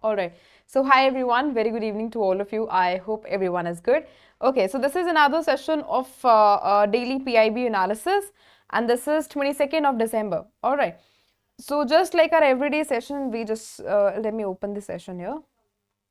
All right. So, hi everyone. Very good evening to all of you. I hope everyone is good. Okay. So, this is another session of daily PIB analysis, and this is 22nd of December. All right. So, just like our everyday session, we just let me open the session here.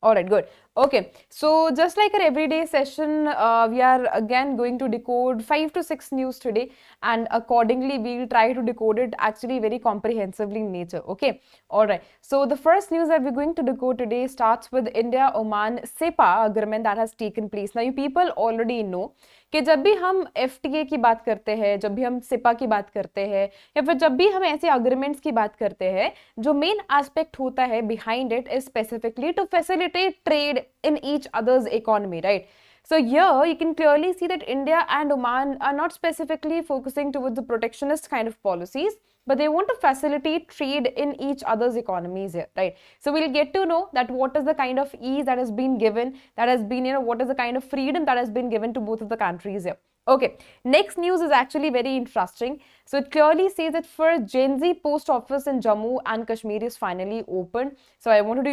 All right, good. Okay, so just like our everyday session, we are again going to decode 5 to 6 news today, and accordingly, we will try to decode it actually very comprehensively in nature. Okay, all right. So the first news that we're going to decode today starts with India-Oman CEPA agreement that has taken place. Now, you people already know कि जब भी हम FTA की बात करते हैं, जब भी हम सिपा की बात करते हैं, या फिर जब भी हम ऐसे अग्रीमेंट्स की बात करते हैं, जो मेन एस्पेक्ट होता है behind it is specifically to facilitate trade in each other's economy, right? So here you can clearly see that India and Oman are not specifically focusing towards the protectionist kind of policies, but they want to facilitate trade in each other's economies here, right? So we'll get to know that what is the kind of ease that has been given, that has been, what is the kind of freedom that has been given to both of the countries here. Okay, next news is actually very interesting. So it clearly says that for Gen Z post office in Jammu and Kashmir is finally opened. So I wanted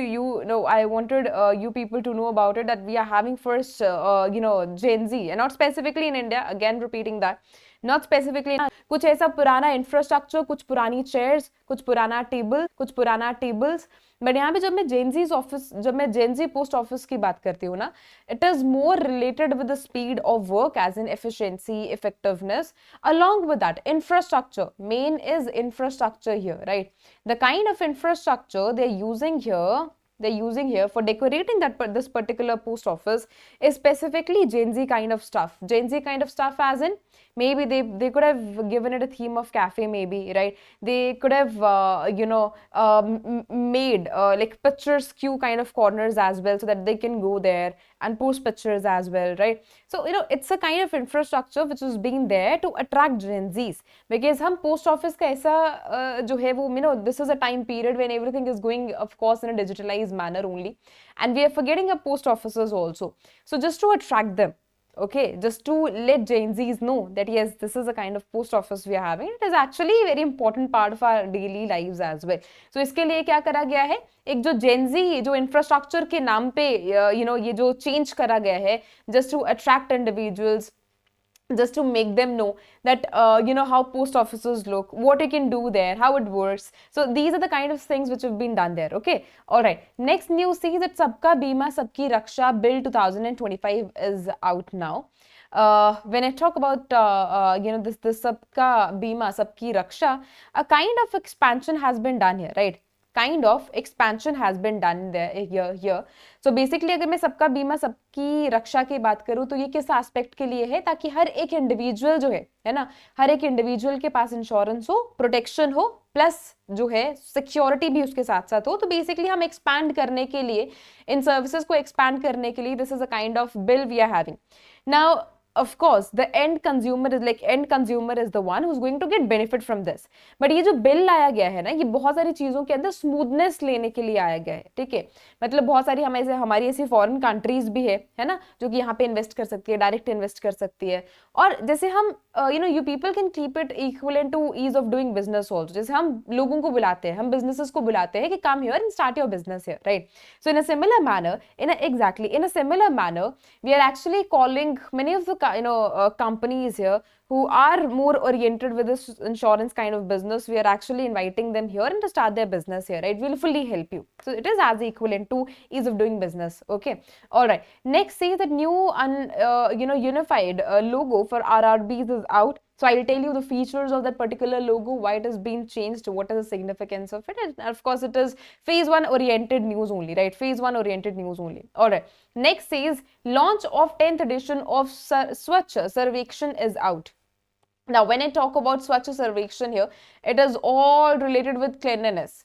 you people to know about it, that we are having first Gen Z, and not specifically in India. Again, repeating that. Not specifically कुछ ऐसा पुराना infrastructure, कुछ पुरानी chairs, कुछ पुराना tables, but यहाँ पे जब मैं जेनजी पोस्ट ऑफिस की बात करती हूँ ना, it is more related with the speed of work as in efficiency, effectiveness, along with that infrastructure. Main is infrastructure here, right? The kind of infrastructure they're using here for decorating this particular post office is specifically Gen Z kind of stuff. Gen Z kind of stuff as in, maybe they could have given it a theme of cafe, maybe, right? They could have made like pictures queue kind of corners as well, so that they can go there and post pictures as well, right? So it's a kind of infrastructure which is being there to attract Gen Zs, because हम post office का ऐसा जो है वो, this is a time period when everything is going, of course, in a digitalized manner only, and we are forgetting our post offices also. So just to attract them, okay, just to let Gen Zs know that yes, this is the kind of post office we are having. It is actually a very important part of our daily lives as well. So इसके लिए क्या करा गया है, एक जो Gen Z जो infrastructure के नाम पे ये जो चेंज करा गया है, just to attract individuals, just to make them know that how post offices look, what you can do there, how it works. So these are the kind of things which have been done there. Okay, all right. Next news says that Sabka Bima Sabki Raksha Bill 2025 is out now. When I talk about this Sabka Bima Sabki Raksha, a kind of expansion has been done here, right? Kind of expansion has been done here. So basically अगर मैं सबका बीमा सबकी रक्षा की बात करूँ, तो ये किस एस्पेक्ट के लिए है, ताकि हर एक इंडिविजुअल जो है ना, हर एक इंडिविजुअल के पास इंश्योरेंस हो, प्रोटेक्शन हो, प्लस जो है सिक्योरिटी भी उसके साथ साथ हो. तो बेसिकली हम एक्सपैंड करने के लिए, इन सर्विसेज को एक्सपैंड करने के लिए, this is a kind of bill we are having now. Of course, the end consumer is the one who's going to get benefit from this. But ये जो बिल लाया गया है ना, ये बहुत सारी चीजों के अंदर स्मूथनेस लेने के लिए आया गया है, ठीक है? मतलब बहुत सारी हमारी ऐसी फॉरेन कंट्रीज भी है ना, जो कि यहाँ पे इन्वेस्ट कर सकती है, डायरेक्ट इन्वेस्ट कर सकती है. और जैसे हम you people can keep it equivalent to ease of doing business also. जैसे हम लोगों को बुलाते हैं, हम बिजनेसेस को बुलाते हैं कि कम here and start your business here, right? So in a similar manner, in a similar manner, we are actually calling many of the companies here who are more oriented with this insurance kind of business. We are actually inviting them here and to start their business here, right? We'll fully help you. So it is as equivalent to ease of doing business. Okay, all right. Next, say that new unified logo for RRBs is out. So I'll tell you the features of that particular logo, why it has been changed, what is the significance of it. And of course, it is phase 1 oriented news only, right? Phase 1 oriented news only. All right. Next says launch of 10th edition of Swachh Survekshan is out. Now, when I talk about Swachh Survekshan here, it is all related with cleanliness.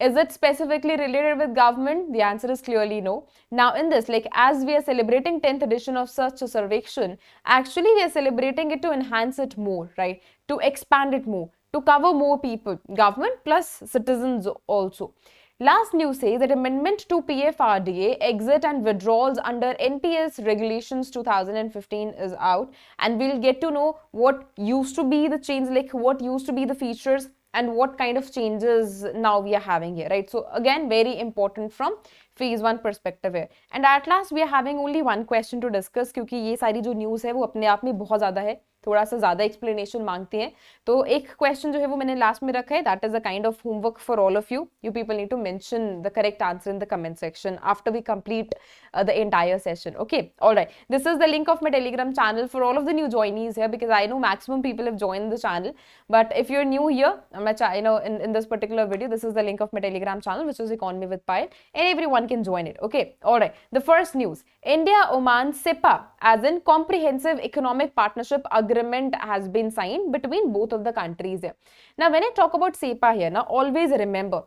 Is it specifically related with government? The answer is clearly no. Now in this, like as we are celebrating 10th edition of Swachh Survekshan, actually we are celebrating it to enhance it more, right? To expand it more, to cover more people, government plus citizens also. Last news says that amendment to PFRDA exit and withdrawals under NPS regulations 2015 is out, and we'll get to know what used to be the change, like what used to be the features, and what kind of changes now we are having here, right? So again, very important from phase 1 perspective here. And at last we are having only one question to discuss, क्योंकि ये सारी जो news है वो अपने आप में बहुत ज़्यादा है, थोड़ा सा ज़्यादा एक्सप्लेनेशन मांगती हैं. तो एक क्वेश्चन जो है वो मैंने लास्ट में रखा है, that is a kind of homework for all of you people need to mention the correct answer in the comment section after we complete the entire session. Okay, all right, this is the link of my Telegram channel for all of the new joinees here, because I know maximum people have joined the channel, but if you're new here, in this particular video, this is the link of my Telegram channel, which is Economy with Payal, and everyone can join it. Okay, all right, the first news, India-Oman CEPA, as in Comprehensive Economic Partnership Agreement, has been signed between both of the countries here. Now when I talk about CEPA here, now always remember,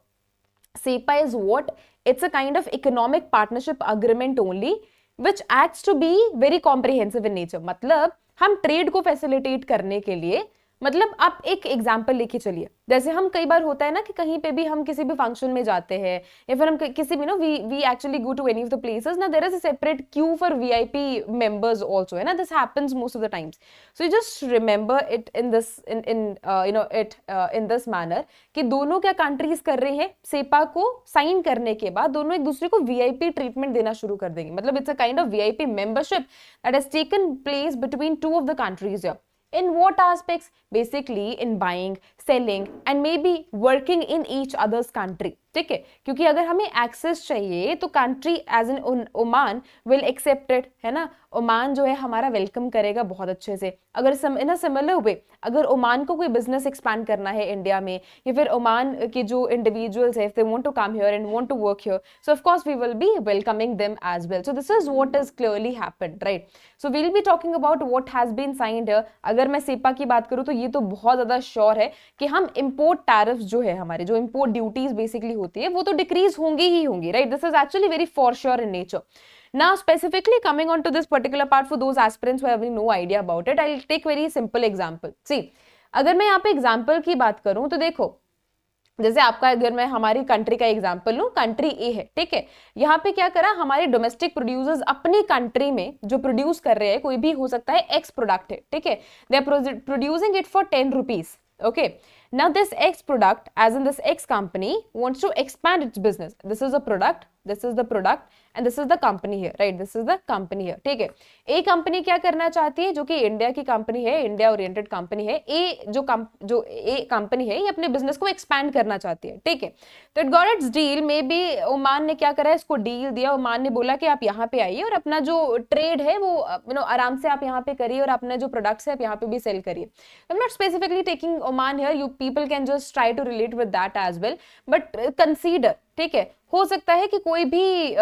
CEPA is what? It's a kind of economic partnership agreement only, which acts to be very comprehensive in nature. मतलब हम trade को facilitate करने के लिए, मतलब आप एक example लेके चलिए, जैसे हम कई बार होता है ना कि कहीं पे भी हम किसी भी फंक्शन में जाते हैं, या फिर हम किसी भी we actually go to any of the places ना, there is a separate queue for VIP members also, है ना, this happens most of the times. So you just remember it in this manner कि दोनों क्या countries कर रहे हैं, सेपा को साइन करने के बाद दोनों एक दूसरे को वीआईपी ट्रीटमेंट देना शुरू कर देंगे. मतलब it's a kind of VIP membership that has taken place between two of the countries. In what aspects? Basically in buying, selling and maybe working in each other's country. ठीक है, क्योंकि अगर हमें एक्सेस चाहिए तो country as in Oman will accept it, है ना. Oman जो है हमारा वेलकम करेगा बहुत अच्छे से. अगर इन अ सिमिलर वे अगर ओमान को कोई बिजनेस एक्सपैंड करना है इंडिया में, या फिर ओमान के जो इंडिविजुअल्स है, if they want to come here and want to work here, so of course we will be welcoming them as well. So this is what is clearly happened, right. So we will be talking about what has been signed here. अगर मैं सेपा की बात करूं तो ये तो बहुत ज्यादा श्योर है कि हम इंपोर्ट टैरिफ्स जो है, हमारे जो इंपोर्ट ड्यूटीज बेसिकली होती है, वो तो डिक्रीज होंगी ही होंगी, right. This is actually very for sure in nature. Now specifically coming on to this particular part, for those aspirants who have no idea about it, I'll take very simple example. See, अगर मैं यहाँ पे example की बात करूं तो देखो, जैसे आपका अगर मैं हमारी कंट्री का एग्जांपल लूं, कंट्री ए है, ठीक है. यहाँ पे क्या करा, हमारे डोमेस्टिक प्रोड्यूसर्स अपनी कंट्री में जो प्रोड्यूस कर रहे हैं, कोई भी हो सकता है, एक्स प्रोडक्ट है, ठीक है, they are producing it for 10 rupees. Okay, now this X product, as in this X company, wants to expand its business. This is a product, this is the product, and this is the company here, right? This is the company here, ठीक है. ए company क्या करना चाहती है, जो कि India की company है, इंडिया ओरिएंटेड कंपनी है. ए जो ए कंपनी है, ये अपने बिजनेस को एक्सपैंड करना चाहती है, ठीक है. तो it got its deal, may be Oman ने क्या करा, इसको डील दिया. ओमान ने बोला कि आप यहाँ पे आइए और अपना जो ट्रेड है वो आराम से आप यहाँ पे करिए, और अपने जो प्रोडक्ट्स है आप यहाँ पे भी सेल करिए. I am not specifically taking Oman here, you people can just try to relate with that as well, but consider, ठीक है. हो सकता है कि कोई भी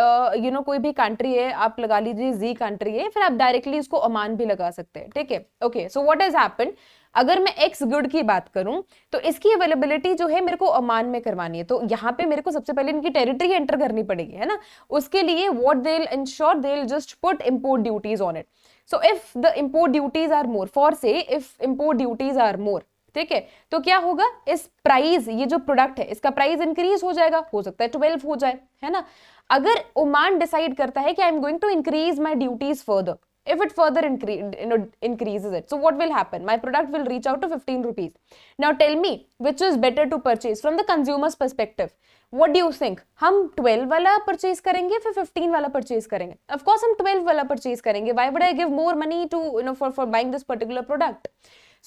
कोई भी कंट्री है, आप लगा लीजिए जी कंट्री है, फिर आप डायरेक्टली इसको ओमान भी लगा सकते हैं, ठीक है. Okay, so what has happened, अगर मैं एक्स गुड की बात करूं तो इसकी अवेलेबिलिटी जो है मेरे को ओमान में करवानी है. तो यहाँ पे मेरे को सबसे पहले इनकी टेरिटरी एंटर करनी पड़ेगी, है ना. उसके लिए what they will ensure, they will just put import duties on it. So if the import duties are more, for say if import duties are more, ठीक है, तो क्या होगा, इस प्राइस, ये जो प्रोडक्ट है इसका प्राइस इंक्रीज हो जाएगा, हो सकता है 12 हो जाए, है ना. अगर ओमान डिसाइड करता है कि I am going to increase my duties further, if it further increases it, so what will happen, my product will reach out to 15 rupees. Now tell me which is better to purchase from the consumer's perspective. What do you think, हम 12 वाला purchase करेंगे फिर 15 वाला purchase करेंगे? Of course हम 12 वाला purchase करेंगे. Why would I give more money to for buying this particular product?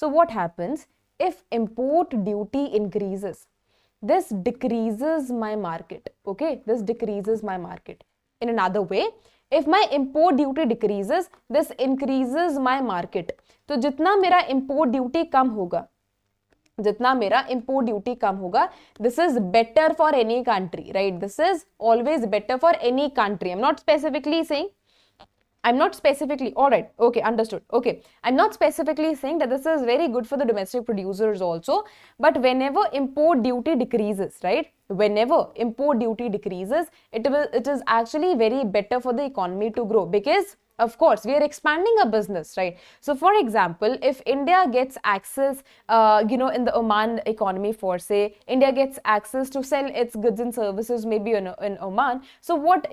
So what happens if import duty increases? This decreases my market. Okay, this decreases my market. In another way, if my import duty decreases, this increases my market. तो जितना मेरा import duty कम होगा, जितना मेरा import duty कम होगा, this is better for any country, right? This is always better for any country. I'm not specifically saying, all right, okay, understood. Okay, I'm not specifically saying that this is very good for the domestic producers also, but whenever import duty decreases, right? Whenever import duty decreases, it is actually very better for the economy to grow, because of course we are expanding a business, right? So for example, if India gets access, in the Oman economy, for say India gets access to sell its goods and services maybe in Oman, so what,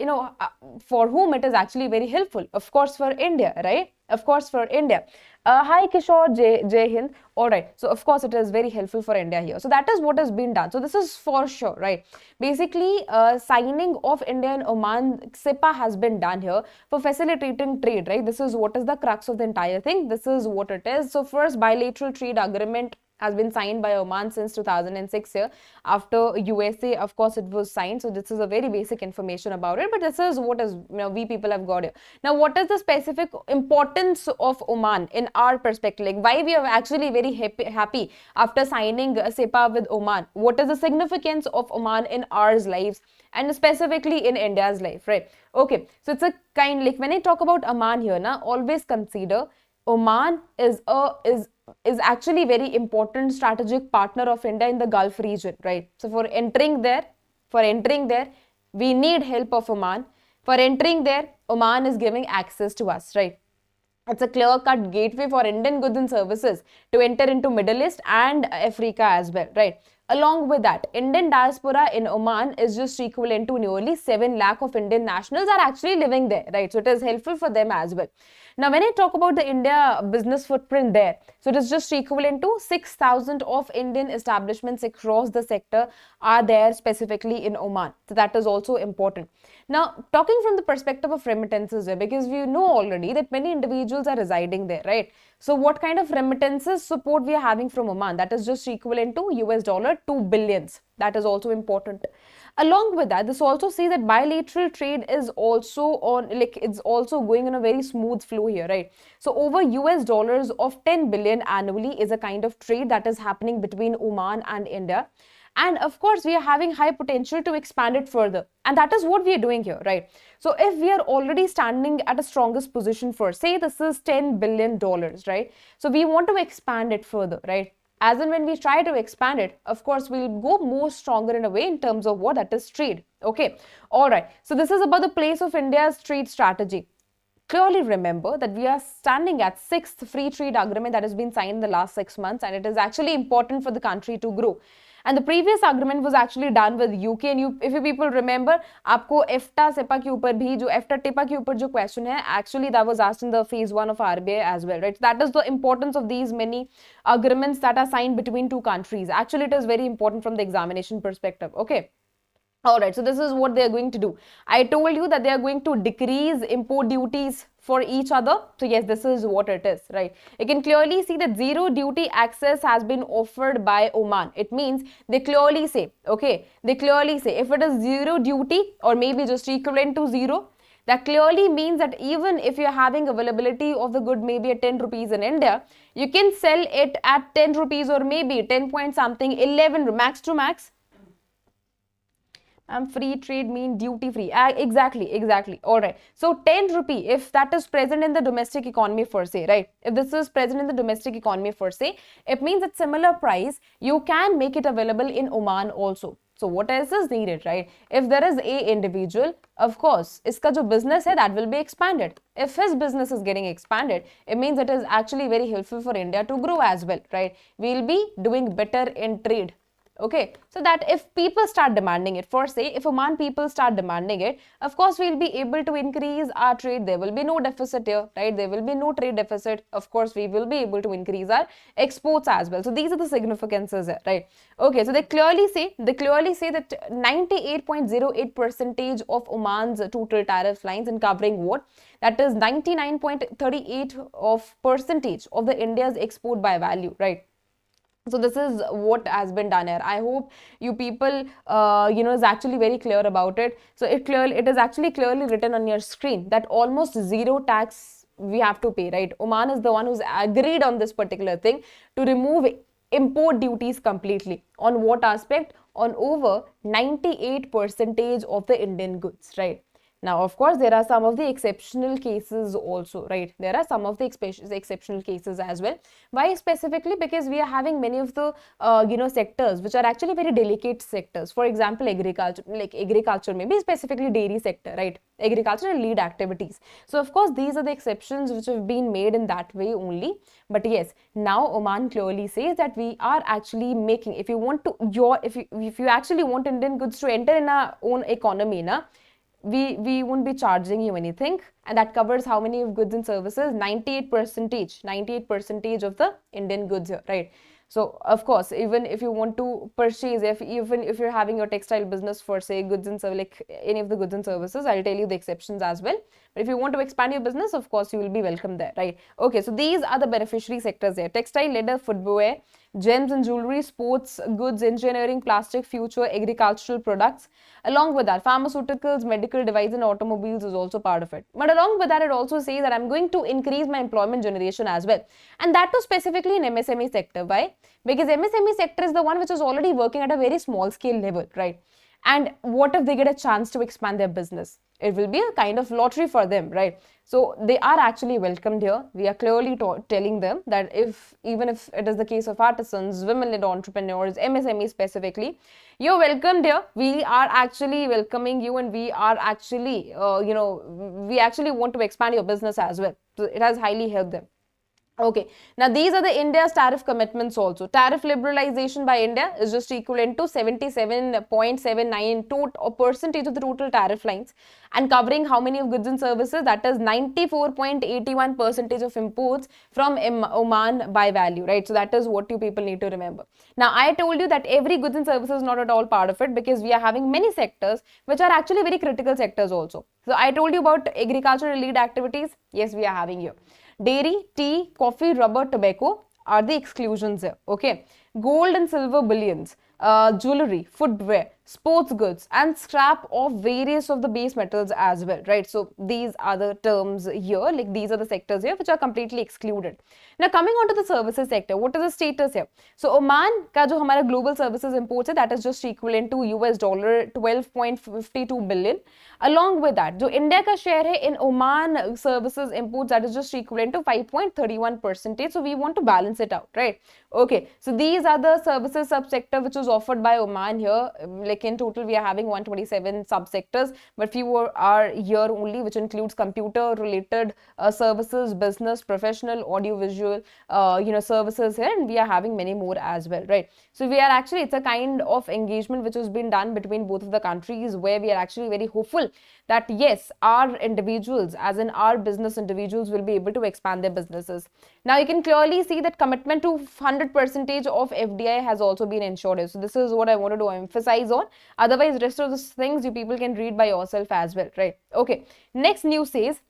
for whom it is actually very helpful? Of course for India, right? Of course for India. Hi Kishore, Jai Hind. All right. So of course it is very helpful for India here. So that is what has been done. So this is for sure, right? Basically, signing of India and Oman CEPA has been done here for facilitating trade, right? This is what is the crux of the entire thing. This is what it is. So first bilateral trade agreement has been signed by Oman since 2006 here. After USA, of course, it was signed. So this is a very basic information about it. But this is what is, we people have got here. Now, what is the specific importance of Oman in our perspective? Like why we are actually very happy after signing CEPA with Oman? What is the significance of Oman in our lives and specifically in India's life, right? Okay, so it's a kind, like when I talk about Oman here, na, always consider Oman is actually very important strategic partner of India in the Gulf region, right? So for entering there, we need help of Oman. For entering there, Oman is giving access to us, right? It's a clear-cut gateway for Indian goods and services to enter into Middle East and Africa as well, right? Along with that, Indian diaspora in Oman is just equivalent to nearly 7 lakh of Indian nationals are actually living there, right? So it is helpful for them as well. Now, when I talk about the India business footprint there, so it is just equivalent to 6,000 of Indian establishments across the sector are there specifically in Oman. So that is also important. Now, talking from the perspective of remittances here, because we know already that many individuals are residing there, right? So what kind of remittances support we are having from Oman? That is just equivalent to US dollar 2 billions. That is also important. Along with that, this also see that bilateral trade is also on, like it's also going on a very smooth flow here, right? So over US dollars of 10 billion annually is a kind of trade that is happening between Oman and India. And of course, we are having high potential to expand it further. And that is what we are doing here, right? So if we are already standing at a strongest position for, say, this is $10 billion, right? So we want to expand it further, right? As and when we try to expand it, of course, we'll go more stronger in a way in terms of what that is trade. Okay. All right. So this is about the place of India's trade strategy. Clearly remember that we are standing at 6th free trade agreement that has been signed in the last 6 months, and it is actually important for the country to grow. And the previous agreement was actually done with UK, and if you people remember, आपको EFTA SEPA के ऊपर भी जो EFTA TIPA के ऊपर जो question है, actually that was asked in the phase 1 of RBI as well, right? So that is the importance of these many agreements that are signed between two countries. Actually, it is very important from the examination perspective. Okay. Alright, so this is what they are going to do. I told you that they are going to decrease import duties for each other. So yes, this is what it is, right? You can clearly see that zero duty access has been offered by Oman. It means they clearly say, okay, they clearly say if it is zero duty or maybe just equivalent to zero, that clearly means that even if you're having availability of the good maybe at 10 rupees in India, you can sell it at 10 rupees or maybe 10 point something, 11 max to max. Free trade mean duty free. Exactly. All right. So 10 rupee, if that is present in the domestic economy for say, right? If this is present in the domestic economy for say, it means at similar price, you can make it available in Oman also. So what else is needed, right? If there is a individual, of course, iska jo business hai, that will be expanded. If his business is getting expanded, it means it is actually very helpful for India to grow as well, right? We'll be doing better in trade. Okay, so that if people start demanding it, for say, if Oman people start demanding it, of course, we'll be able to increase our trade. There will be no deficit here, right? There will be no trade deficit. Of course, we will be able to increase our exports as well. So these are the significances here, right? Okay, so they clearly say that 98.08% of Oman's total tariff lines in covering what? That is 99.38% of the India's export by value, right? So this is what has been done here. I hope you people, is actually very clear about it. So it is actually clearly written on your screen that almost zero tax we have to pay, right? Oman is the one who's agreed on this particular thing to remove import duties completely. On what aspect? On over 98% of the Indian goods, right? Now, of course, there are some of the exceptional cases also, right? There are some of the exceptional cases as well. Why specifically? Because we are having many of the, sectors which are actually very delicate sectors. For example, agriculture, like agriculture, maybe specifically dairy sector, right? Agriculture and lead activities. So, of course, these are the exceptions which have been made in that way only. But yes, now Oman clearly says that we are actually making, if you want to, if you actually want Indian goods to enter in our own economy, we won't be charging you anything, and that covers how many of goods and services? 98% of the Indian goods here, right? So of course, even if you want to purchase, even if you're having your textile business for say goods and services, like any of the goods and services, I'll tell you the exceptions as well. But if you want to expand your business, of course, you will be welcome there, right? Okay, so these are the beneficiary sectors there: textile, leather, footwear, gems and jewelry, sports goods, engineering, plastic, future, agricultural products. Along with that, pharmaceuticals, medical device and automobiles is also part of it. But along with that, it also says that I'm going to increase my employment generation as well. And that too specifically in MSME sector. Why? Because MSME sector is the one which is already working at a very small scale level, right? And what if they get a chance to expand their business? It will be a kind of lottery for them, right? So they are actually welcomed here. We are clearly telling them that even if it is the case of artisans, women-led entrepreneurs, MSME specifically, you're welcomed here. We are actually welcoming you, and we are actually, we actually want to expand your business as well. So it has highly helped them. Okay, now these are the India's tariff commitments also. Tariff liberalization by India is just equivalent to 77.79 percentage of the total tariff lines, and covering how many of goods and services? That is 94.81% of imports from Oman by value, right? So that is what you people need to remember. Now I told you that every goods and services is not at all part of it, because we are having many sectors which are actually very critical sectors also. So I told you about agriculture related activities. Yes, we are having here. Dairy, tea, coffee, rubber, tobacco are the exclusions here, okay? Gold and silver bullions, jewelry, footwear, sports goods, and scrap of various of the base metals as well, right? So these are the terms here, like these are the sectors here which are completely excluded. Now coming on to the services sector, what is the status here? So Oman ka jo hamara global services imports hai, that is just equivalent to US dollar 12.52 billion. Along with that, jo India ka share hai in Oman services imports, that is just equivalent to 5.31%. So we want to balance it out, right? Okay, so these are the services subsector which is offered by Oman here. Like in total, we are having 127 subsectors, but few are here only, which includes computer related services, business, professional, audiovisual, services here, and we are having many more as well, right? So we are actually, it's a kind of engagement which has been done between both of the countries, where we are actually very hopeful that yes, our individuals, as in our business individuals, will be able to expand their businesses. Now you can clearly see that commitment to 100% of FDI has also been ensured. So this is what I wanted to emphasize on. Otherwise, rest of the things you people can read by yourself as well, right? Okay. Next news says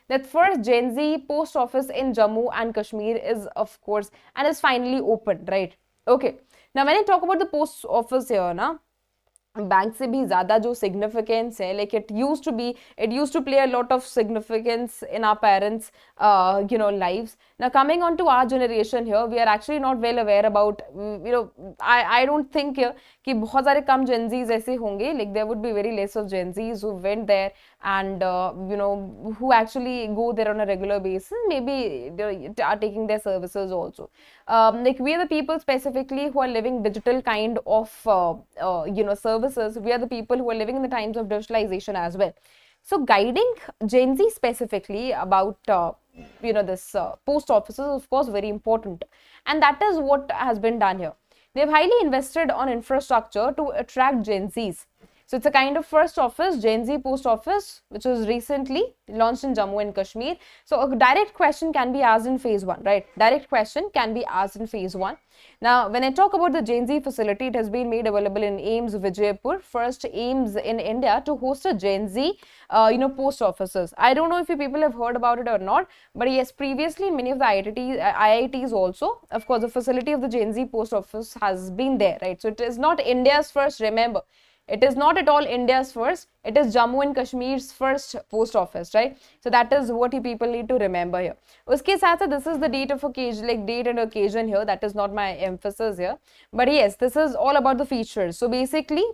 that first Gen Z post office in Jammu and Kashmir is, of course, and is finally opened, right? Okay. Now when I talk about the post office here, na, bank से भी ज़्यादा जो significance है, like it used to play a lot of significance in our parents lives. Now coming on to our generation here, we are actually not well aware about, I don't think here कि बहुत सारे कम Gen Zs ऐसे होंगे, like there would be very less of Gen Zs who went there and who actually go there on a regular basis, maybe they are taking their services also. Like we are the people specifically who are living digital kind of services. We are the people who are living in the times of digitalization as well. So guiding Gen Z specifically about this post offices is of course very important, and that is what has been done here. They've highly invested on infrastructure to attract Gen Zs. So it's a kind of first office, Gen Z post office, which was recently launched in Jammu and Kashmir. So a direct question can be asked in phase 1, right? Direct question can be asked in phase 1. Now, when I talk about the Gen Z facility, it has been made available in AIMS Vijaypur, first AIMS in India to host a Gen Z, post offices. I don't know if you people have heard about it or not, but yes, previously many of the IITs also, of course, the facility of the Gen Z post office has been there, right? So it is not India's first, remember. It is not at all India's first. It is Jammu and Kashmir's first post office, right? So that is what you people need to remember here. Uske saath this is the date of occasion, like date and occasion here. That is not my emphasis here. But yes, this is all about the features. So basically,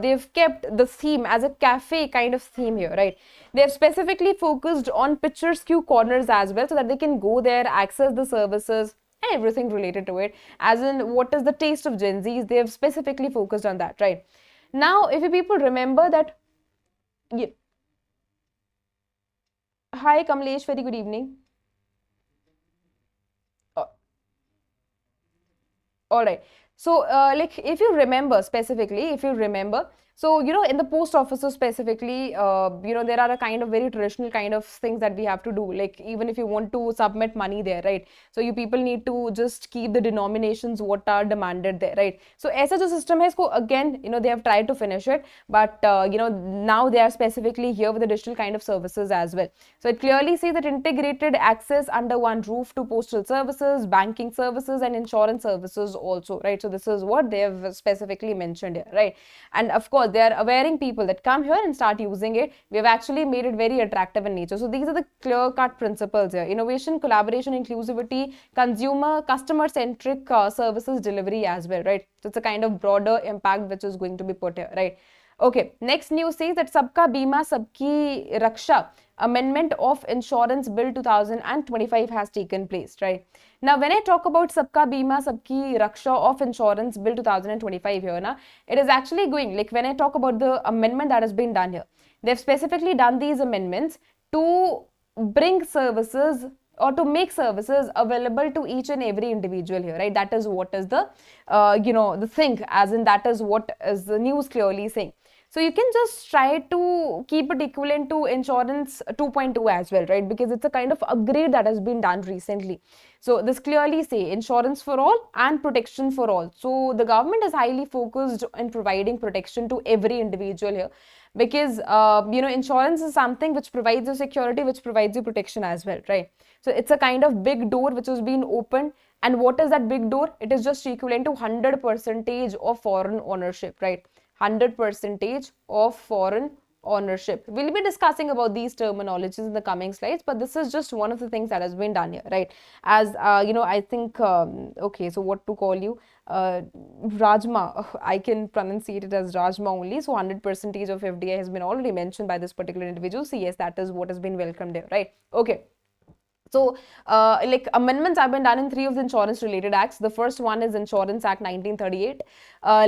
they've kept the theme as a cafe kind of theme here, right? They have specifically focused on picturesque corners as well, so that they can go there, access the services, and everything related to it. As in, what is the taste of Gen Zs? They have specifically focused on that, right? Now, if you people remember that, yeah. Hi Kamlesh, very good evening. All right. So, like, if you remember specifically, if you remember, so, in the post offices specifically, there are a kind of very traditional kind of things that we have to do. Like, even if you want to submit money there, right? So, you people need to just keep the denominations what are demanded there, right? So, ऐसा जो system है, इसको again, they have tried to finish it, but, now they are specifically here with the digital kind of services as well. So, it clearly says that integrated access under one roof to postal services, banking services, and insurance services also, right? So, this is what they have specifically mentioned here, right? And of course, they are awareing people that come here and start using it. We have actually made it very attractive in nature. So, these are the clear-cut principles here: innovation, collaboration, inclusivity, customer-centric services delivery as well, right? So, it's a kind of broader impact which is going to be put here, right? Okay, next news says that Sabka Bima Sabki Raksha amendment of Insurance Bill 2025 has taken place, right? Now, when I talk about Sabka Bima Sabki Raksha of Insurance Bill 2025 here, it is actually going, like when I talk about the amendment that has been done here, they've specifically done these amendments to bring services or to make services available to each and every individual here, right? That is what is the, the thing, as in that is what is the news clearly saying. So you can just try to keep it equivalent to insurance 2.2 as well, right? Because it's a kind of upgrade that has been done recently. So this clearly say insurance for all and protection for all. So the government is highly focused in providing protection to every individual here, because insurance is something which provides you security, which provides you protection as well, right? So it's a kind of big door which has been opened. And what is that big door? It is just equivalent to 100% of foreign ownership, right? 100% of foreign ownership. We'll be discussing about these terminologies in the coming slides, but this is just one of the things that has been done here, right? As I think, okay, so what to call you? Rajma, I can pronunciate it as Rajma only. So 100% of FDI has been already mentioned by this particular individual. So yes, that is what has been welcomed here, right? Okay. So, like amendments have been done in 3 of the insurance-related acts. The first one is Insurance Act 1938,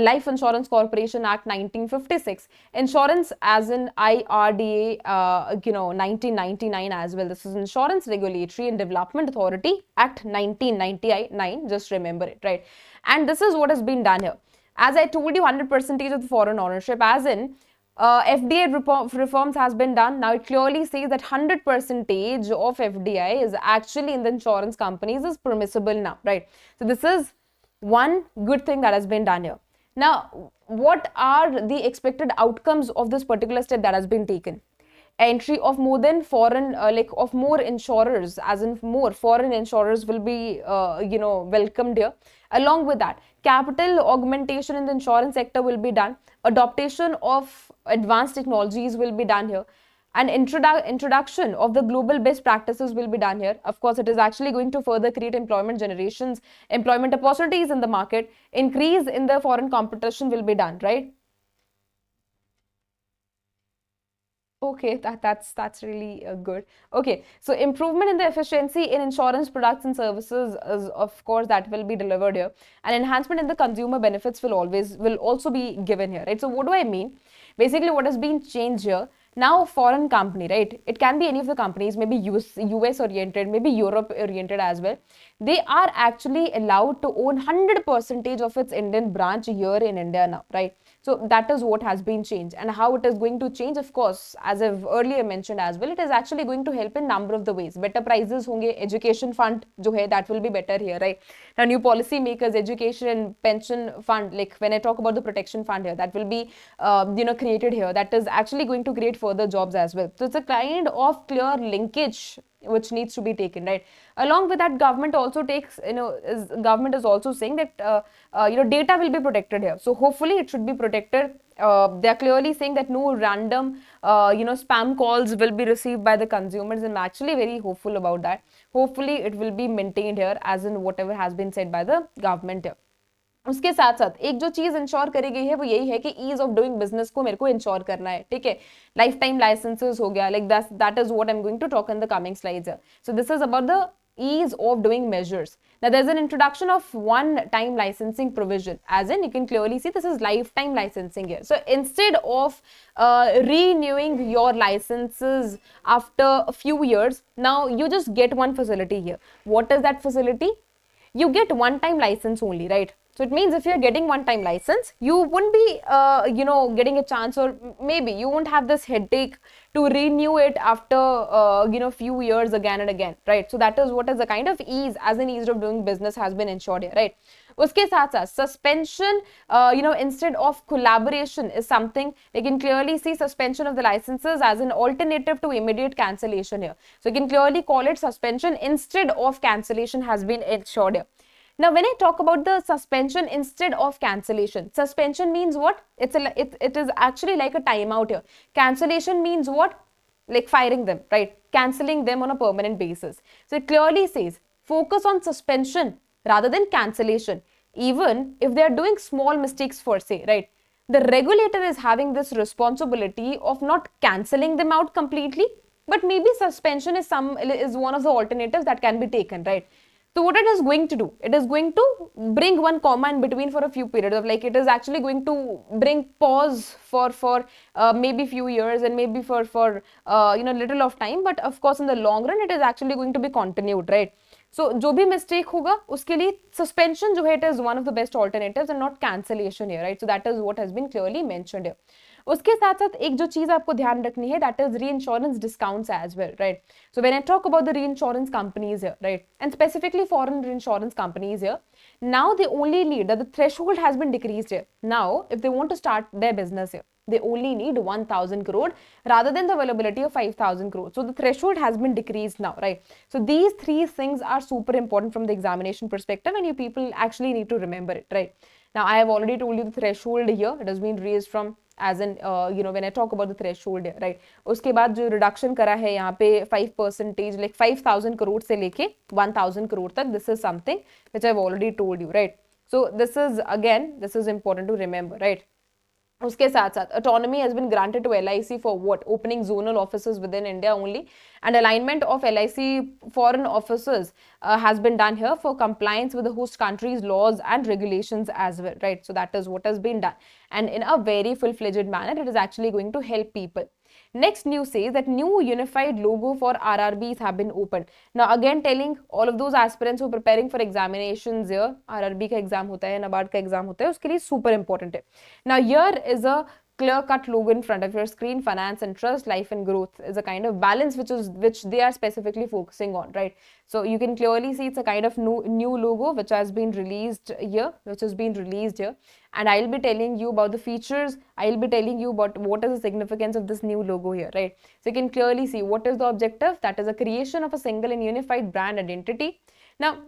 Life Insurance Corporation Act 1956, Insurance as in IRDA, 1999 as well. This is Insurance Regulatory and Development Authority Act 1999. Just remember it, right? And this is what has been done here. As I told you, 100% of the foreign ownership, as in FDI reforms has been done. Now it clearly says that 100% of FDI is actually in the insurance companies is permissible now, right? So this is one good thing that has been done here. Now, what are the expected outcomes of this particular step that has been taken? Entry of more than foreign, of more insurers, as in more foreign insurers will be, welcomed here. Along with that, capital augmentation in the insurance sector will be done. Adoption of advanced technologies will be done here. And introduction of the global best practices will be done here. Of course, it is actually going to further create employment opportunities in the market. Increase in the foreign competition will be done, right? Okay, that's really good. Okay, so improvement in the efficiency in insurance products and services is, of course, that will be delivered here, and enhancement in the consumer benefits will also be given here, right? So what do I mean? Basically, what has been changed here? Now, foreign company, right? It can be any of the companies, maybe US oriented, maybe Europe oriented as well. They are actually allowed to own 100% of its Indian branch here in India now, right? So that is what has been changed, and how it is going to change, of course, as I've earlier mentioned as well, it is actually going to help in number of the ways. Better prices honge, education fund jo hai, that will be better here, right? Now, new policy makers, education and pension fund, like when I talk about the protection fund here, that will be, created here. That is actually going to create further jobs as well. So it's a kind of clear linkage which needs to be taken, right? Along with that, government also takes, government is also saying that, data will be protected here. So hopefully it should be protected. They are clearly saying that no random, spam calls will be received by the consumers. I'm actually very hopeful about that. Hopefully it will be maintained here, as in whatever has been said by the government here. उसके साथ साथ एक जो चीज ensure करी गई है वो यही है कि ईज ऑफ डूइंग बिजनेस को मेरे को इंश्योर करना है, ठीक है? लाइफ टाइम लाइसेंसेस हो गया, like that is what I am going to talk in the coming slides. So this is about the ease of doing measures. Now there's an introduction of one time licensing provision, as in you can clearly see this is lifetime licensing here. So instead of renewing your licenses after a few years, now you just get one facility here. What is that facility? You get one time license only, right? So it means if you're getting one-time license, you wouldn't be, getting a chance, or maybe you won't have this headache to renew it after, few years again and again, right? So that is what is the kind of ease, as an ease of doing business has been ensured here, right? उसके साथ साथ suspension, instead of collaboration is something they can clearly see suspension of the licenses as an alternative to immediate cancellation here. So you can clearly call it suspension instead of cancellation has been ensured here. Now, when I talk about the suspension instead of cancellation, suspension means what? It is actually like a timeout here. Cancellation means what? Like firing them, right? Cancelling them on a permanent basis. So it clearly says focus on suspension rather than cancellation, even if they are doing small mistakes for say, right? The regulator is having this responsibility of not cancelling them out completely, but maybe suspension is one of the alternatives that can be taken, right? So what it is going to do, it is going to bring one comma in between for a few periods of, like, it is actually going to bring pause for maybe few years and maybe for little of time, but of course in the long run it is actually going to be continued, right? So जो भी mistake होगा उसके लिए suspension जो है, it is one of the best alternatives and not cancellation here, right? So that is what has been clearly mentioned here. उसके साथ साथ एक जो चीज आपको ध्यान रखनी है, that is reinsurance discounts as well, right? So when I talk about the reinsurance companies here, right, and specifically foreign reinsurance companies here, now they only need that the threshold has been decreased here. Now, if they want to start their business here, they only need 1,000 crore rather than the availability of 5,000 crore. So the threshold has been decreased now, right? So these three things are super important from the examination perspective, and you people actually need to remember it, right? Now, I have already told you the threshold here. It has been raised from, as in, when I talk about the threshold here, right? उसके बाद जो reduction करा है यहाँ पे 5%, like 5,000 crore से लेके 1,000 crore तक, this is something which I've already told you, right? So this is important to remember, right? उसके साथ साथ autonomy has been granted to LIC for what? Opening zonal offices within India only, and alignment of LIC foreign offices has been done here for compliance with the host country's laws and regulations as well, right? So that is what has been done, and in a very full-fledged manner, it is actually going to help people. Next news says that new unified logo for RRBs have been opened. Now again telling all of those aspirants who are preparing for examinations here, RRB का exam होता है, NABARD का exam होता है, उसके लिए super important है. Now here is a clear-cut logo in front of your screen. Finance and trust, life and growth is a kind of balance which they are specifically focusing on, right? So you can clearly see it's a kind of new logo which has been released here, and I'll be telling you about the features. I'll be telling you about what is the significance of this new logo here, right? So you can clearly see what is the objective. That is a creation of a single and unified brand identity. Now,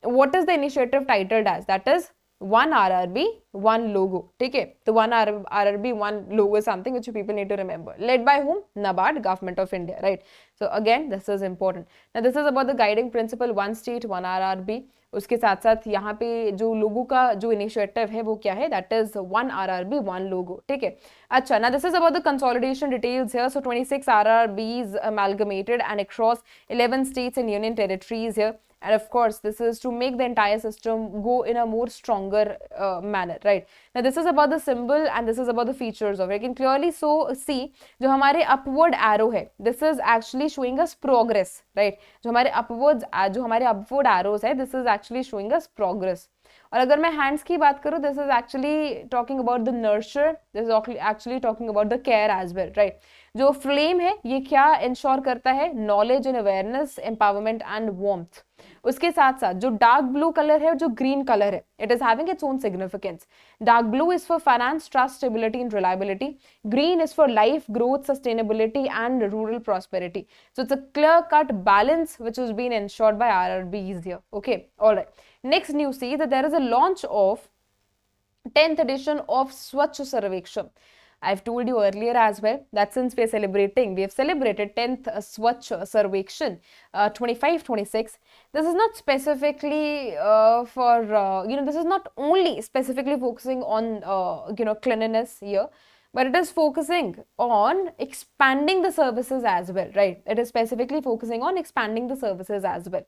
what is the initiative titled as? That is one RRB, one logo. Okay, the one RRB, one logo is something which you people need to remember. Led by whom? NABARD, Government of India, right? So again, this is important. Now this is about the guiding principle, one state, one RRB. उसके साथ साथ यहाँ पे जो लोगो का जो initiative है वो क्या है? That is one RRB, one logo. ठीक है? अच्छा, now this is about the consolidation details here. So 26 RRBs amalgamated and across 11 states and union territories here. And of course, this is to make the entire system go in a more stronger manner, right? Now, this is about the symbol and this is about the features of it. You can clearly see जो हमारे upward arrow है, this is actually showing us progress, right? जो हमारे upward arrows है, this is actually showing us progress. और अगर मैं hands की बात करूँ, this is actually talking about the nurture, this is actually talking about the care as well, right? जो flame है, ये क्या ensure करता है? Knowledge and awareness, empowerment and warmth. उसके साथ साथ जो डार्क ब्लू कलर है और जो ग्रीन कलर है, it is having its own significance. Dark blue is for finance, trust, stability and reliability. Green is for life, growth, sustainability and rural prosperity. So it's a clear cut balance which has been ensured by RRBs here. Okay, all right. Next news says that there is a launch of 10th edition of Swachh Survekshan. I've told you earlier as well that since we have celebrated 10th Swachh Survekshan 25-26. This is not specifically this is not only specifically focusing on cleanliness here, but it is focusing on expanding the services as well, right? It is specifically focusing on expanding the services as well.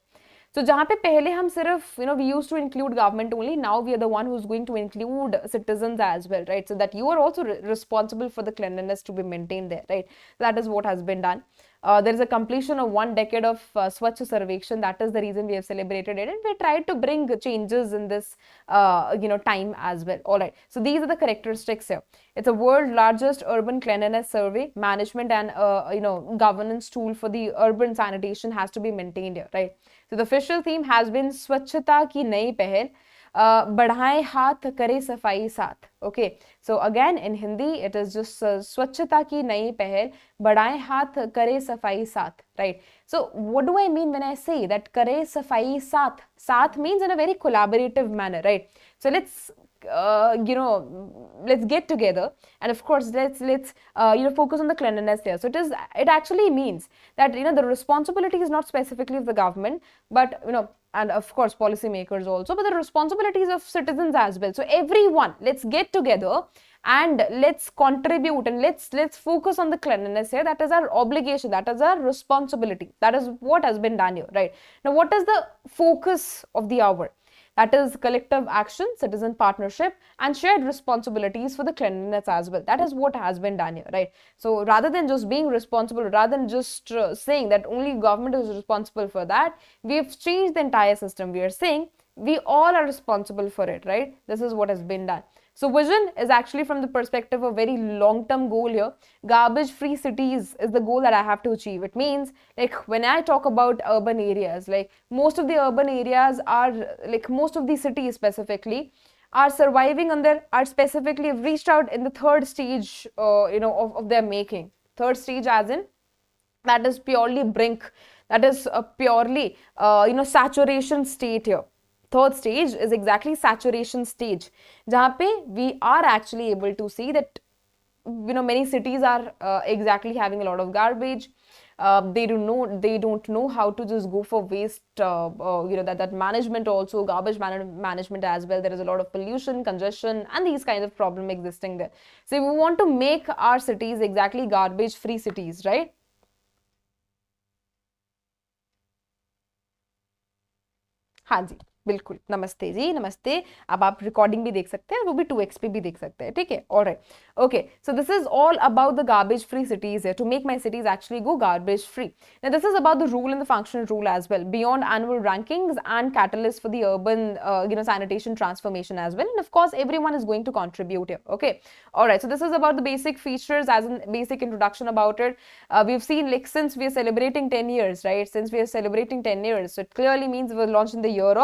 So जहाँ पे पहले हम सिर्फ we used to include government only, now we are the one who's going to include citizens as well, right? So that you are also responsible for the cleanliness to be maintained there, right? That is what has been done. There is a completion of 1 decade of Swachh Survekshan. That is the reason we have celebrated it, and we tried to bring changes in this, time as well. All right. So these are the characteristics here. It's a world largest urban cleanliness survey, management and governance tool for the urban sanitation has to be maintained here, right? So the official theme has been स्वच्छता की नई पहल, बढ़ाएं हाथ करे सफाई साथ. Okay, so again in Hindi it is just स्वच्छता की नई पहल, बढ़ाएं हाथ करे सफाई साथ, right? So what do I mean when I say that करे सफाई साथ? Sath means in a very collaborative manner, right? So let's let's get together, and of course let's focus on the cleanliness here. So it actually means that the responsibility is not specifically of the government, but and of course policymakers also, but the responsibilities of citizens as well. So everyone, let's get together and let's contribute, and let's focus on the cleanliness here. That is our obligation, that is our responsibility. That is what has been done here, right? Now what is the focus of the hour? That is collective action, citizen partnership, and shared responsibilities for the cleanliness as well. That is what has been done here, right? So rather than just being responsible, rather than just saying that only government is responsible for that, we've changed the entire system. We are saying we all are responsible for it, right? This is what has been done. So vision is actually from the perspective of very long-term goal here. Garbage-free cities is the goal that I have to achieve. It means, like, when I talk about urban areas, like most of the urban areas are, like most of the cities specifically, are surviving are specifically reached out in the third stage, of their making. Third stage as in, that is purely brink, that is purely, saturation state here. Third stage is exactly saturation stage, jahan pe we are actually able to see that many cities are exactly having a lot of garbage. They don't know how to just go for waste, that management also, garbage management as well. There is a lot of pollution, congestion, and these kinds of problem existing there. So we want to make our cities exactly garbage free cities, right? हाँ जी, बिल्कुल. नमस्ते जी, नमस्ते. अब आप recording भी देख सकते हैं, वो भी 2x पे भी देख सकते हैं, ठीक है? Alright. Okay, so this is all about the garbage free cities here, to make my cities actually go garbage free. Now this is about the rule and the functional rule as well, beyond annual rankings and catalyst for the urban sanitation transformation as well. And of course everyone is going to contribute here. Okay, alright, so this is about the basic features as a basic introduction about it. We've seen, like, since we are celebrating 10 years, right? Since we are celebrating 10 years, so it clearly means it was launched in the year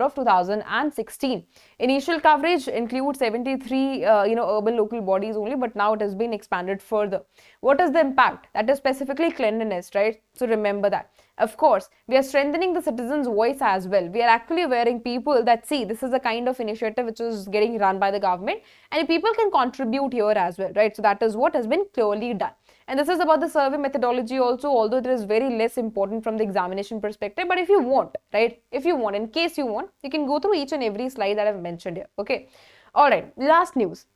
of 2016. Initial coverage includes 73 urban local bodies only, but now it has been expanded further. What is the impact? That is specifically cleanliness, right? So remember that. Of course, we are strengthening the citizens' voice as well. We are actually wearing people that, see, this is a kind of initiative which is getting run by the government, and people can contribute here as well, right? So that is what has been clearly done. And this is about the survey methodology also, although it is very less important from the examination perspective. But if you want, right, in case you want, you can go through each and every slide that I've mentioned here. Okay. All right. Last news.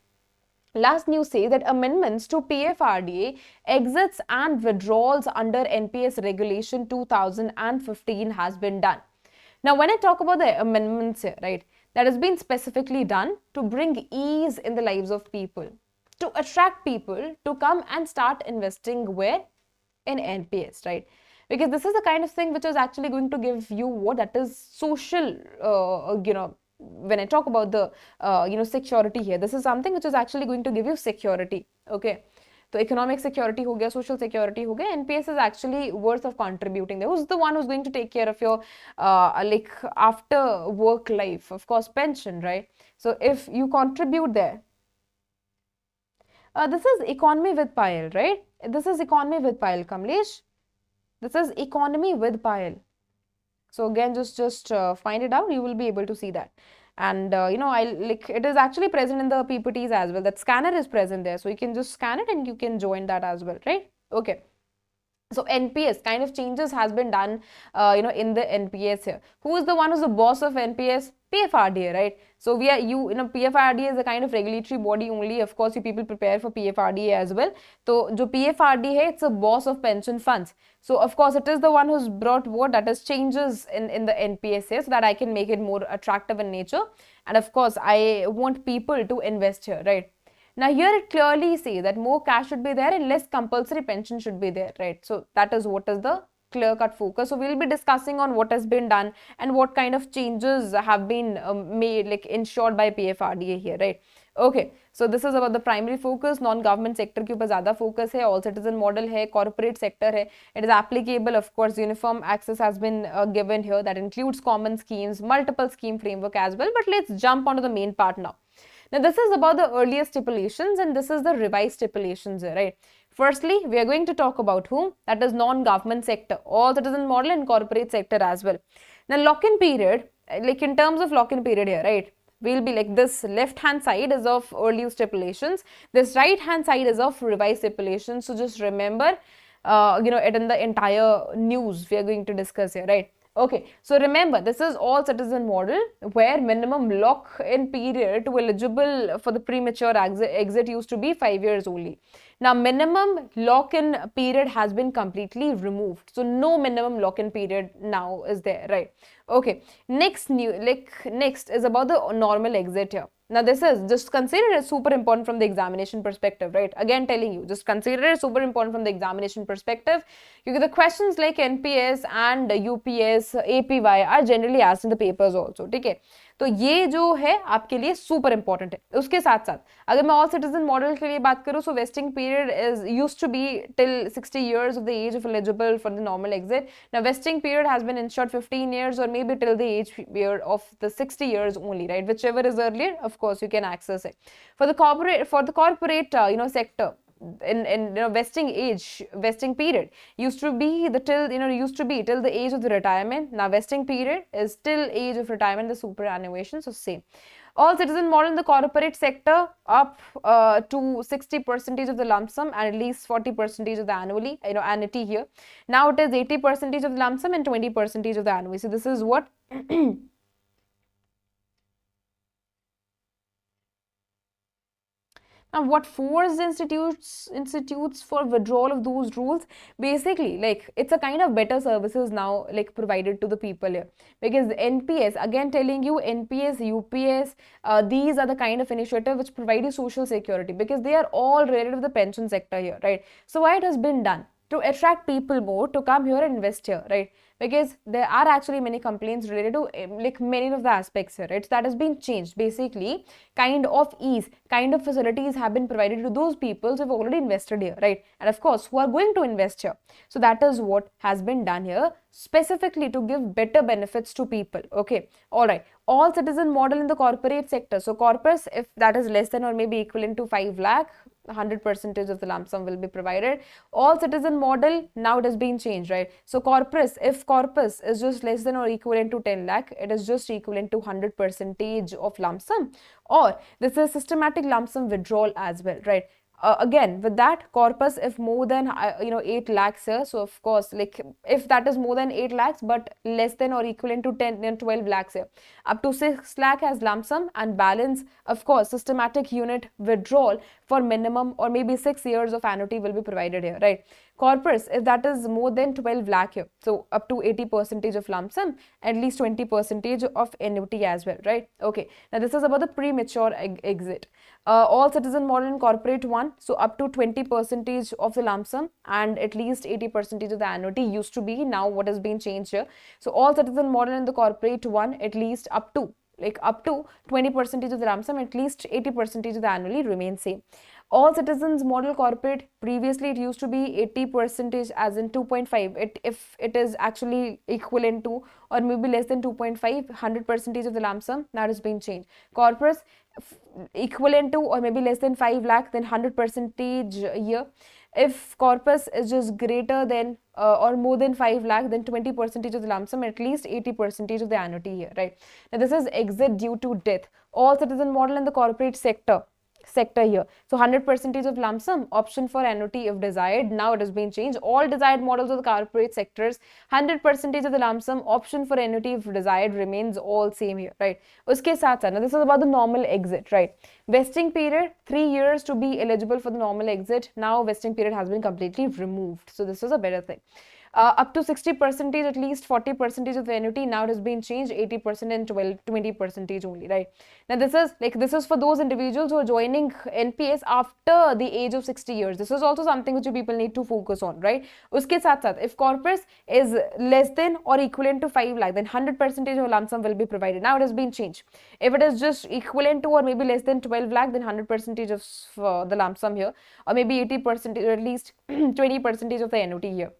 Last news says that amendments to PFRDA exits and withdrawals under NPS Regulation 2015 has been done. Now, when I talk about the amendments here, right, that has been specifically done to bring ease in the lives of people, to attract people to come and start investing where? In NPS, right? Because this is the kind of thing which is actually going to give you what that is social, when I talk about the, security here, this is something which is actually going to give you security, okay? So economic security ho gaya, social security ho gaya, NPS is actually worth of contributing there. Who's the one who's going to take care of your, like, after work life? Of course, pension, right? So if you contribute there, this is economy with Payal, right? This is economy with Payal, Kamlesh. This is economy with Payal. So again, just find it out. You will be able to see that. And it is actually present in the PPTs as well. That scanner is present there. So you can just scan it and you can join that as well, right? Okay. So NPS kind of changes has been done, in the NPS here. Who is the one who's the boss of NPS? PFRDA, right? So PFRDA is a kind of regulatory body only. Of course, you people prepare for PFRDA as well. So, jo PFRDA hai, it's a boss of pension funds. So, of course, it is the one who's brought what that is changes in the NPS here, so that I can make it more attractive in nature. And of course, I want people to invest here, right? Now here it clearly says that more cash should be there and less compulsory pension should be there, right? So that is what is the clear-cut focus. So we'll be discussing on what has been done and what kind of changes have been made, like ensured by PFRDA here, right? Okay, so this is about the primary focus. Non-government sector के ऊपर ज़्यादा focus है, all citizen model है, corporate sector है. It is applicable, of course, uniform access has been given here that includes common schemes, multiple scheme framework as well. But let's jump onto the main part now. Now this is about the earlier stipulations and this is the revised stipulations, right? Firstly, we are going to talk about whom? That is non-government sector, all citizen model and corporate sector as well. Now lock-in period, like in terms of lock-in period here, right? We'll be like this left hand side is of earlier stipulations, this right hand side is of revised stipulations. So just remember, it in the entire news we are going to discuss here, right? Okay, so remember this is all citizen model where minimum lock-in period to eligible for the premature exit used to be 5 years only. Now minimum lock-in period has been completely removed. So no minimum lock-in period now is there, right? Okay, next is about the normal exit here. Now this is just consider it super important from the examination perspective, right? Again telling you, just consider it super important from the examination perspective. Because the questions like NPS and UPS, APY are generally asked in the papers also, ठीक है? तो ये जो है आपके लिए super important है. उसके साथ साथ अगर मैं ऑल सिटीजन मॉडल के लिए बात करूं, so vesting period is used to be till 60 years of the age of eligible for the normal exit. Now vesting period has been ensured 15 years or maybe till the age year of the 60 years only, right? Whichever is earlier, of course you can access it. For the corporate sector, in vesting period used to be till the age of the retirement. Now vesting period is till age of retirement, the superannuation, so same. All citizen model in the corporate sector up to 60% of the lump sum and at least 40% of the annuity here. Now it is 80% of the lump sum and 20% of the annuity. So this is what Now, what forced institutes for withdrawal of those rules? Basically, like it's a kind of better services now, like provided to the people here. Because NPS, again telling you, NPS, UPS, these are the kind of initiative which provide you social security because they are all related to the pension sector here, right? So why it has been done? To attract people more to come here and invest here, right? Because there are actually many complaints related to like many of the aspects here, right? So that has been changed. Basically, kind of ease, kind of facilities have been provided to those people who have already invested here, right? And of course, who are going to invest here. So that is what has been done here, specifically to give better benefits to people. Okay, all right. All citizen model in the corporate sector. So corpus, if that is less than or maybe equivalent to 5 lakh, 100% of the lump sum will be provided. All citizen model, now it has been changed, right? So corpus, if corpus is just less than or equivalent to 10 lakh, it is just equivalent to 100% of lump sum. Or this is systematic lump sum withdrawal as well, right? Again, with that corpus, if more than 8 lakhs here, so of course, like if that is more than 8 lakhs but less than or equivalent to 10 and 12 lakhs here, up to 6 lakh as lump sum and balance, of course, systematic unit withdrawal for minimum or maybe 6 years of annuity will be provided here, right? Corpus, if that is more than 12 lakh here, so up to 80% of lump sum, at least 20% of annuity as well, right? Okay, now this is about the premature exit. All citizen model in corporate one, so up to 20% of the lump sum and at least 80% of the annuity used to be, now what has been changed here. So all citizen model in the corporate one, at least up to 20% of the lump sum, at least 80% of the annually remains same. All citizens model corporate, previously it used to be 80% as in 2.5. If it is actually equivalent to or maybe less than 2.5, 100% of the lump sum, that has been changed. Corpus equivalent to or maybe less than 5 lakh, then 100% year. If corpus is just greater than or more than 5 lakh, then 20% of the lump sum, at least 80% of the annuity here, right? Now this is exit due to death. All citizen model in the corporate sector here. So 100% of lump sum, option for annuity if desired. Now it has been changed. All desired models of the corporate sectors, 100% of the lump sum, option for annuity if desired remains all same here, right? Uske saath saath, now this is about the normal exit, right? Vesting period, 3 years to be eligible for the normal exit. Now vesting period has been completely removed. So this is a better thing. up to 60% at least 40% of the annuity. Now it has been changed 80% and 20% only, right? Now this is for those individuals who are joining NPS after the age of 60 years. This is also something which you people need to focus on, right? Uske साथ साथ, if corpus is less than or equivalent to 5 lakh, then 100% of lump sum will be provided. Now it has been changed. If it is just equivalent to or maybe less than 12 lakh, then 100% of the lump sum here, or maybe 80% or at least 20% of the annuity here.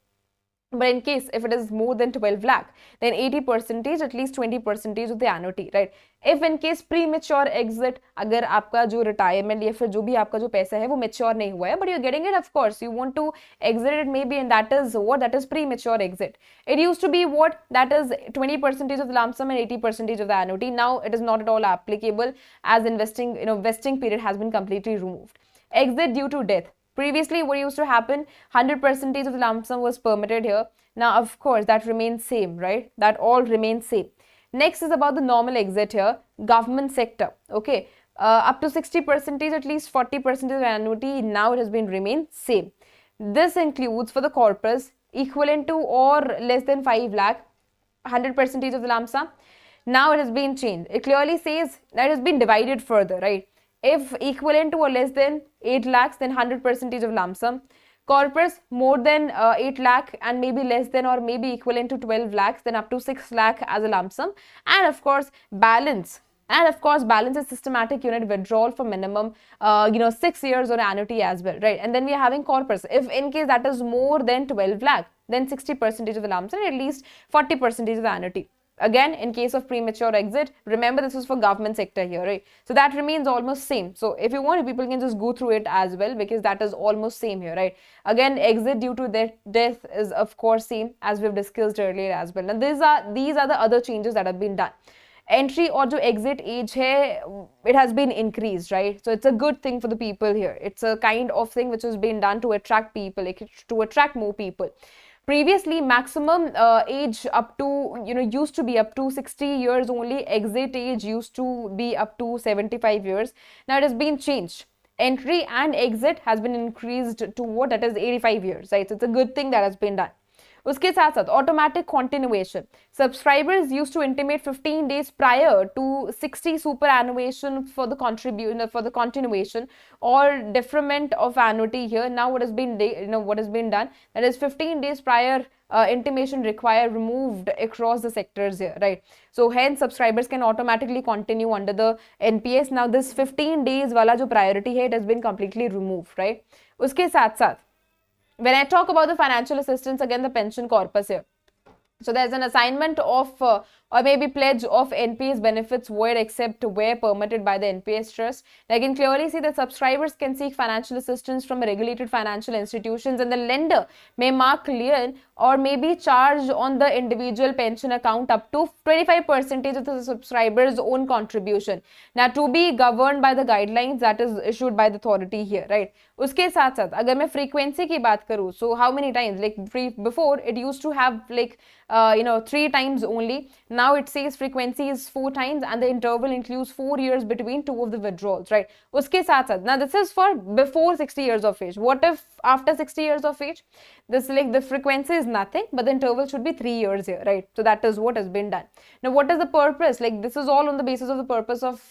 But in case if it is more than 12 lakh, then 80% at least 20% of the annuity, right? If in case premature exit, अगर आपका जो retirement या फिर जो भी आपका जो पैसा है वो mature नहीं हुआ है, but you're getting it, of course, you want to exit it maybe, and that is what? That is premature exit. It used to be what? That is 20% of the lump sum and 80% of the annuity. Now it is not at all applicable, as vesting period has been completely removed. Exit due to death. Previously, what used to happen, 100% of the lump sum was permitted here. Now, of course, that remains same, right? That all remains same. Next is about the normal exit here, government sector, okay? Up to 60%, at least 40% of the annuity, now it has been remained same. This includes for the corpus equivalent to or less than 5 lakh, 100% of the lump sum. Now it has been changed. It clearly says that it has been divided further, right? If equivalent to or less than 8 lakhs, then 100% of lump sum. Corpus more than 8 lakh and maybe less than or maybe equivalent to 12 lakhs, then up to 6 lakh as a lump sum. And of course, balance. And of course, balance is systematic unit withdrawal for minimum, 6 years or annuity as well, right? And then we are having corpus. If in case that is more than 12 lakh, then 60% of the lump sum and at least 40% of the annuity. Again, in case of premature exit, remember this is for government sector here, right? So that remains almost same. So if you want, people can just go through it as well, because that is almost same here, right? Again, exit due to death is of course same as we've discussed earlier as well. And these are the other changes that have been done. Entry or to exit age hai, it has been increased, right? So it's a good thing for the people here. It's a kind of thing which has been done to attract people, to attract more people. Previously, maximum age up to, used to be up to 60 years only. Exit age used to be up to 75 years. Now it has been changed. Entry and exit has been increased to what? That is 85 years, right? So it's a good thing that has been done. उसके साथ साथ automatic continuation. Subscribers used to intimate 15 days prior to 60 superannuation for the continuation or deferment of annuity here. Now what has been done, that is 15 days prior intimation required removed across the sectors here, right? So hence subscribers can automatically continue under the NPS. Now this 15 days wala jo priority hai, it has been completely removed, right? उसके साथ साथ when I talk about the financial assistance, again the pension corpus here. So there's an assignment of or maybe pledge of NPS benefits where except where permitted by the NPS trust. I can clearly see that subscribers can seek financial assistance from regulated financial institutions, and the lender may mark clear or maybe charge on the individual pension account up to 25% of the subscriber's own contribution. Now to be governed by the guidelines that is issued by the authority here, right? उसके साथ साथ अगर मैं frequency की बात करूँ, so how many times, like before it used to have like 3 times only. Now it says frequency is 4 times and the interval includes 4 years between 2 of the withdrawals, right? उसके साथ साथ, now this is for before 60 years of age. What if after 60 years of age? This like the frequency is nothing, but the interval should be 3 years here, right? So that is what has been done. Now what is the purpose? Like this is all on the basis of the purpose of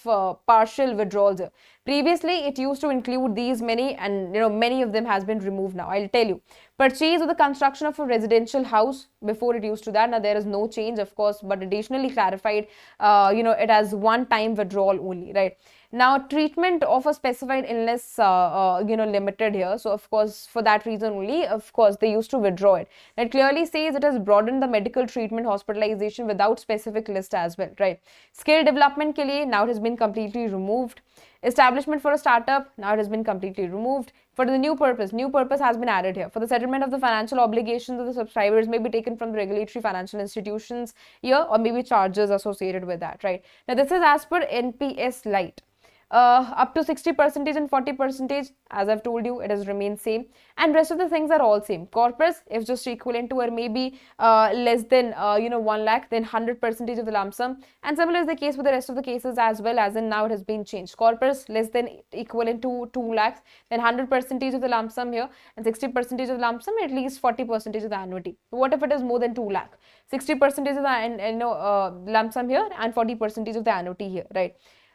partial withdrawals here. Previously it used to include these many, and many of them has been removed now. I'll tell you. Purchase or the construction of a residential house, before it used to that. Now there is no change, of course, but additionally clarified, it has one time withdrawal only, right? Now treatment of a specified illness, limited here. So of course for that reason only, of course they used to withdraw it. It clearly says it has broadened the medical treatment hospitalization without specific list as well, right? Skill development ke liye, now it has been completely removed. Establishment for a startup, now it has been completely removed. For the new purpose has been added here. For the settlement of the financial obligations of the subscribers may be taken from the regulatory financial institutions here, or maybe charges associated with that, right? Now this is as per NPS Lite. up to 60% and 40%, as I've told you, it has remained same, and rest of the things are all same. Corpus, if just equivalent to or maybe less than 1 lakh, then 100% of the lump sum, and similar is the case with the rest of the cases as well, as in now it has been changed. Corpus less than equivalent to 2 lakhs, then 100% of the lump sum here, and 60% of the lump sum, at least 40% of the annuity. What if it is more than 2 lakh? 60% of the lump sum here and 40% of the annuity here, right?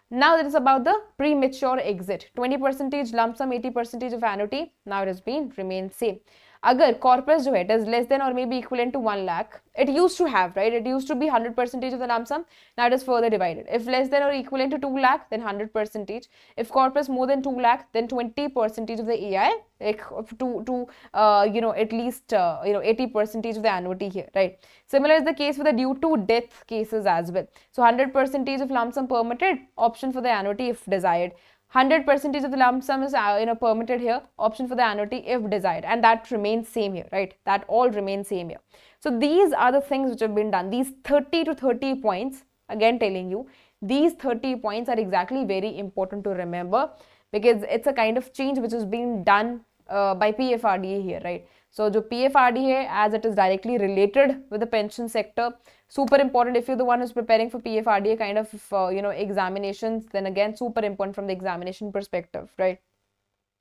Now that is about the premature exit. 20% lump sum, 80% of annuity. Now it has been remained same. अगर corpus जो है it is less than or maybe equivalent to 1 lakh, it used to have, right? It used to be 100% of the lump sum. Now it is further divided. If less than or equivalent to 2 lakh, then 100%. If corpus more than 2 lakh, then 20% of the AI, like at least 80% of the annuity here, right? Similar is the case with the due to death cases as well. So 100% of lump sum permitted, option for the annuity if desired. 100% of the lump sum is permitted here, option for the annuity if desired, and that remains same here, right? That all remains same here. So these are the things which have been done. These 30 to 30 points, again telling you, these 30 points are exactly very important to remember, because it's a kind of change which is being done by PFRDA here, right? So the PFRDA, as it is directly related with the pension sector, super important. If you're the one who's preparing for PFRDA kind of examinations, then again super important from the examination perspective, right?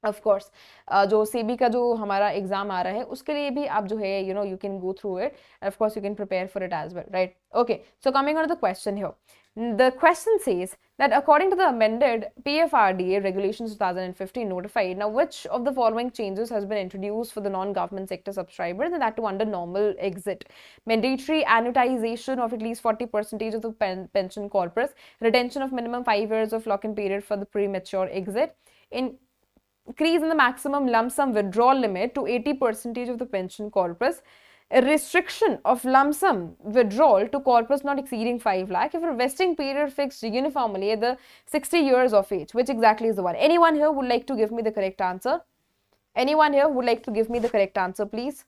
Of course, जो सेबी का जो हमारा exam आ रहा है उसके लिए भी आप जो है you can go through it, and of course you can prepare for it as well, right? Okay, so coming on to the question here. The question says that according to the amended PFRDA regulations 2015 notified, now which of the following changes has been introduced for the non-government sector subscribers, and that too under normal exit? Mandatory annuitization of at least 40% of the pension corpus, retention of minimum 5 years of lock-in period for the premature exit, increase in the maximum lump sum withdrawal limit to 80% of the pension corpus, a restriction of lump sum withdrawal to corpus not exceeding 5 lakh if a vesting period fixed uniformly at the 60 years of age. Which exactly is the one? Anyone here would like to give me the correct answer? Anyone here would like to give me the correct answer, please?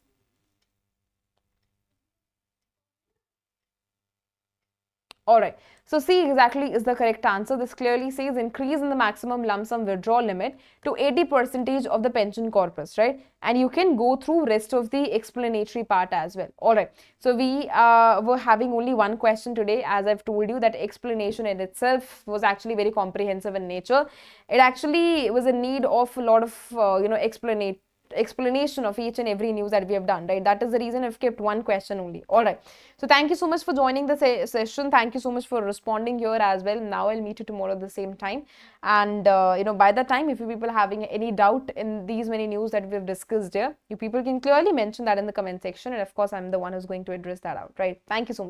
Alright, so C exactly is the correct answer. This clearly says increase in the maximum lump sum withdrawal limit to 80% of the pension corpus, right? And you can go through rest of the explanatory part as well. Alright, so we were having only one question today. As I've told you, that explanation in itself was actually very comprehensive in nature. It actually was in need of a lot of explanation of each and every news that we have done, right? That is the reason I've kept one question only. All right, so thank you so much for joining the session. Thank you so much for responding here as well. Now I'll meet you tomorrow at the same time, and by that time, if you people having any doubt in these many news that we've discussed here, you people can clearly mention that in the comment section, and of course I'm the one who's going to address that out, right? Thank you so much.